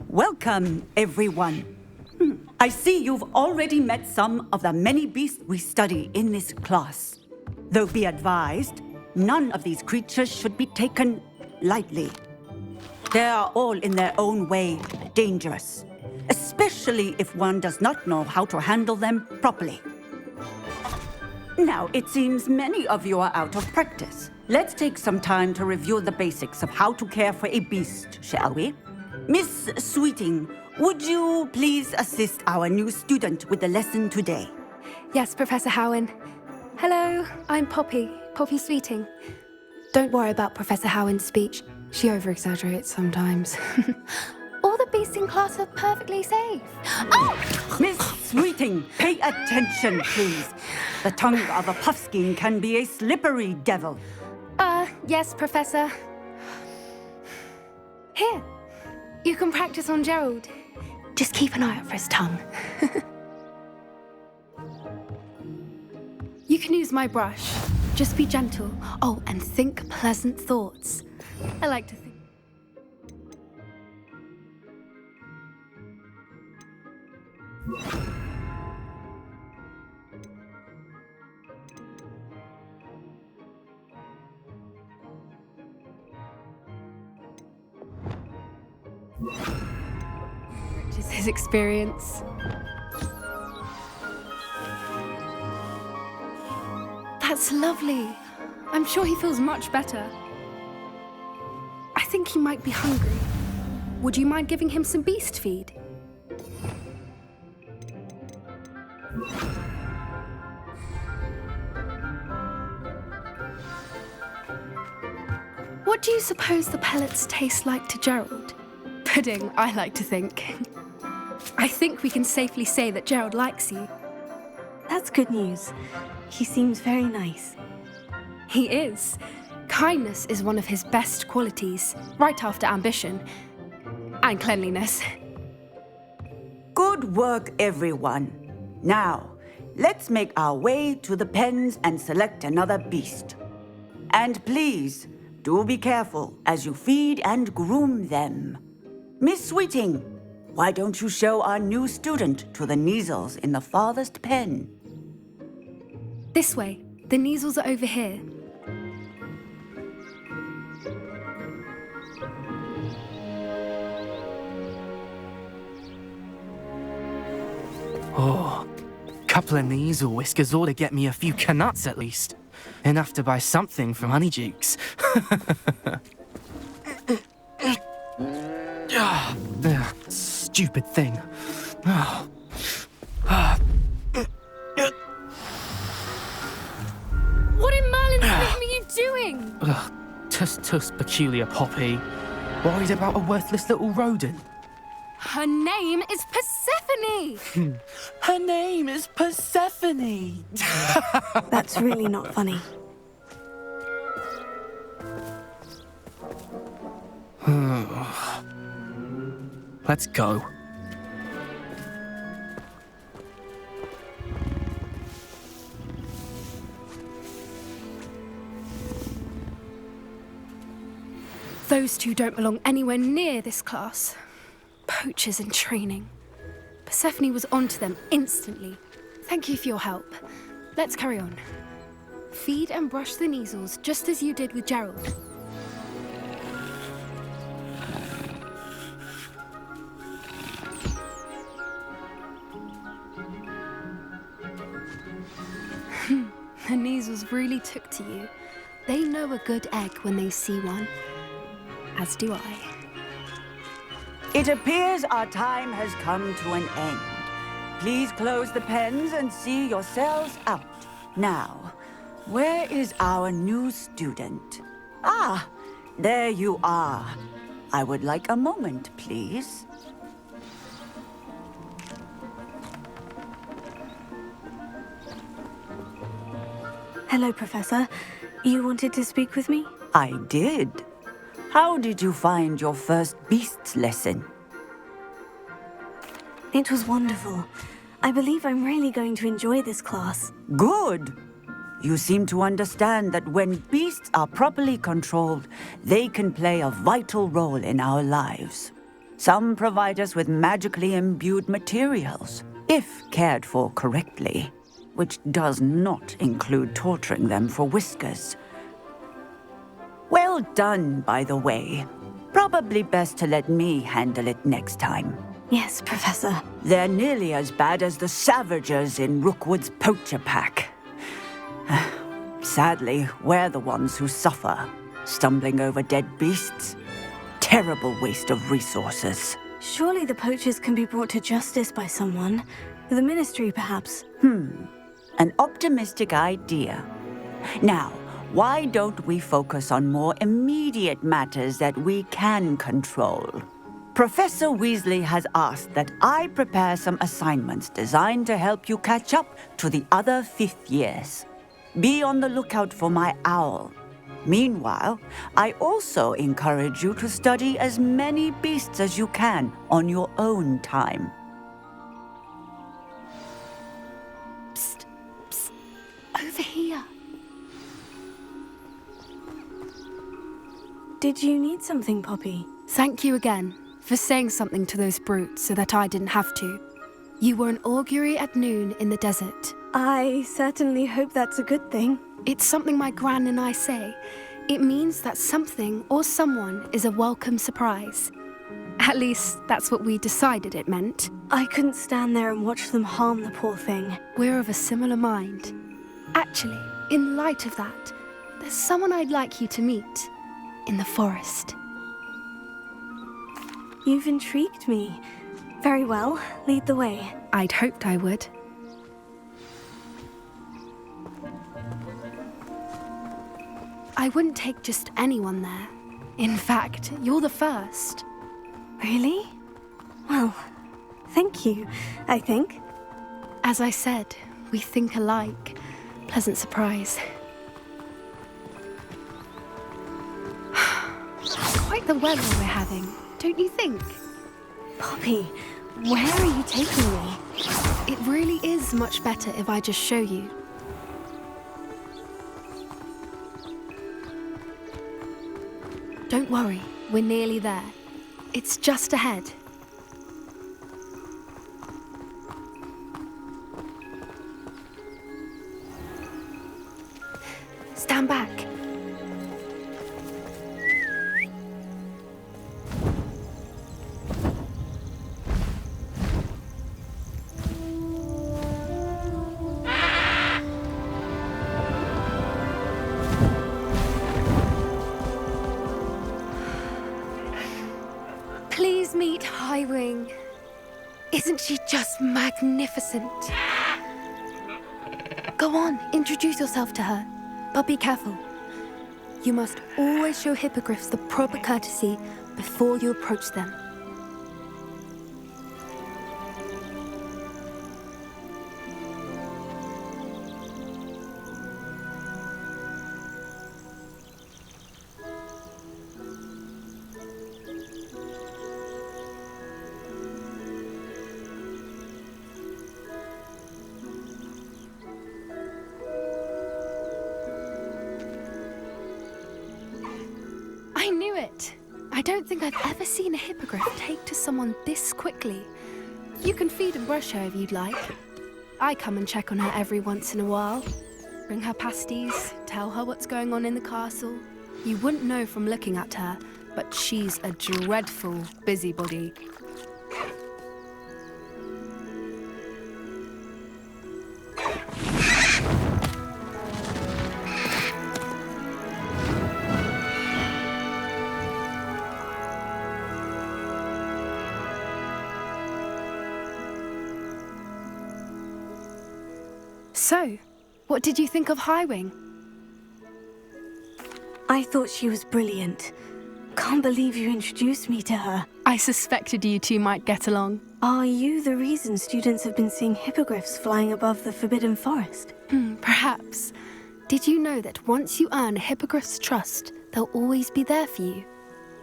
Welcome, everyone. I see you've already met some of the many beasts we study in this class. Though be advised, none of these creatures should be taken lightly. They are all in their own way dangerous, especially if one does not know how to handle them properly. Now, it seems many of you are out of practice. Let's take some time to review the basics of how to care for a beast, shall we? Miss Sweeting, would you please assist our new student with the lesson today? Yes, Professor Howen. Hello, I'm Poppy Sweeting. Don't worry about Professor Howen's speech. She over-exaggerates sometimes. All the beasts in class are perfectly safe. Oh! Miss Sweeting, pay attention, please. The tongue of a puffskein can be a slippery devil. Yes, Professor. Here, you can practice on Gerald. Just keep an eye out for his tongue. You can use my brush. Just be gentle. Oh, and think pleasant thoughts. I like to think. Just his experience. That's lovely. I'm sure he feels much better. I think he might be hungry. Would you mind giving him some beast feed? What do you suppose the pellets taste like to Gerald? Pudding, I like to think. I think we can safely say that Gerald likes you. That's good news. He seems very nice. He is. Kindness is one of his best qualities, right after ambition. And cleanliness. Good work, everyone. Now, let's make our way to the pens and select another beast. And please, do be careful as you feed and groom them. Miss Sweeting, why don't you show our new student to the Neasels in the farthest pen? This way. The Neasels are over here. Oh, couple of Neasel whiskers ought to get me a few canuts at least. Enough to buy something from Honeydukes. Stupid thing. What in Merlin's name are you doing? Tuss, peculiar Poppy. Worried about a worthless little rodent. Her name is Persephone! Her name is Persephone! That's really not funny. Let's go. Those two don't belong anywhere near this class. Poachers in training. Persephone was onto them instantly. Thank you for your help. Let's carry on. Feed and brush the Neasels just as you did with Gerald. The Neasels really took to you. They know a good egg when they see one. As do I. It appears our time has come to an end. Please close the pens and see yourselves out. Now, where is our new student? Ah, there you are. I would like a moment, please. Hello, Professor. You wanted to speak with me? I did. How did you find your first beasts lesson? It was wonderful. I believe I'm really going to enjoy this class. Good. you seem to understand that when beasts are properly controlled, they can play a vital role in our lives. Some provide us with magically imbued materials, if cared for correctly, which does not include torturing them for whiskers. Well done, by the way. Probably best to let me handle it next time. Yes, Professor. They're nearly as bad as the Savagers in Rookwood's poacher pack. Sadly, we're the ones who suffer, stumbling over dead beasts. Terrible waste of resources. Surely the poachers can be brought to justice by someone. The Ministry, perhaps. An optimistic idea. Now, why don't we focus on more immediate matters that we can control? Professor Weasley has asked that I prepare some assignments designed to help you catch up to the other fifth years. Be on the lookout for my owl. Meanwhile, I also encourage you to study as many beasts as you can on your own time. Psst, psst, over here. Did you need something, Poppy? Thank you again for saying something to those brutes so that I didn't have to. You were an augury at noon in the desert. I certainly hope that's a good thing. It's something my gran and I say. It means that something or someone is a welcome surprise. At least, that's what we decided it meant. I couldn't stand there and watch them harm the poor thing. We're of a similar mind. Actually, in light of that, there's someone I'd like you to meet. In the forest. You've intrigued me. Very well, lead the way. I'd hoped I would. I wouldn't take just anyone there. In fact, you're the first. Really? Well, thank you, I think. As I said, we think alike. Pleasant surprise. Quite the weather we're having, don't you think? Poppy, where are you taking me? It really is much better if I just show you. Don't worry, we're nearly there. It's just ahead. Stand back. Please meet Highwing. Isn't she just magnificent? Go on, introduce yourself to her. But be careful. You must always show hippogriffs the proper courtesy before you approach them. I knew it! I don't think I've ever seen a hippogriff take to someone this quickly. You can feed and brush her if you'd like. I come and check on her every once in a while. Bring her pasties, tell her what's going on in the castle. You wouldn't know from looking at her, but she's a dreadful busybody. So, what did you think of Highwing? I thought she was brilliant. Can't believe you introduced me to her. I suspected you two might get along. Are you the reason students have been seeing hippogriffs flying above the Forbidden Forest? Perhaps. Did you know that once you earn a hippogriff's trust, they'll always be there for you?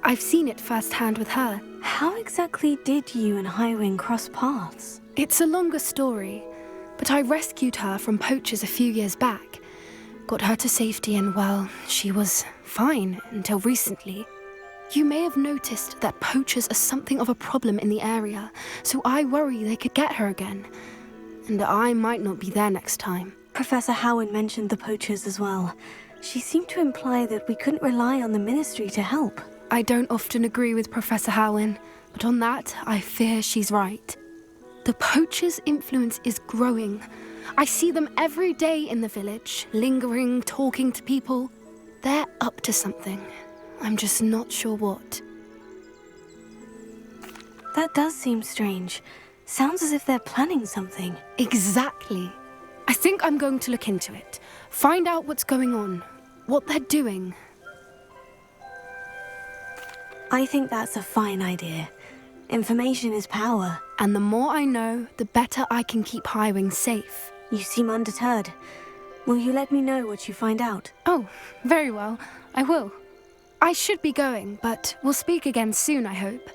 I've seen it firsthand with her. How exactly did you and Highwing cross paths? It's a longer story, but I rescued her from poachers a few years back. got her to safety, and well, she was fine until recently. You may have noticed that poachers are something of a problem in the area, so I worry they could get her again. And I might not be there next time. Professor Howard mentioned the poachers as well. She seemed to imply that we couldn't rely on the ministry to help. I don't often agree with Professor Howin, but on that, I fear she's right. The poachers' influence is growing. I see them every day in the village, lingering, talking to people. They're up to something. I'm just not sure what. That does seem strange. Sounds as if they're planning something. Exactly. I think I'm going to look into it. Find out what's going on, what they're doing. I think that's a fine idea. Information is power. And the more I know, the better I can keep Highwing safe. You seem undeterred. Will you let me know what you find out? Oh, very well. I will. I should be going, but we'll speak again soon, I hope.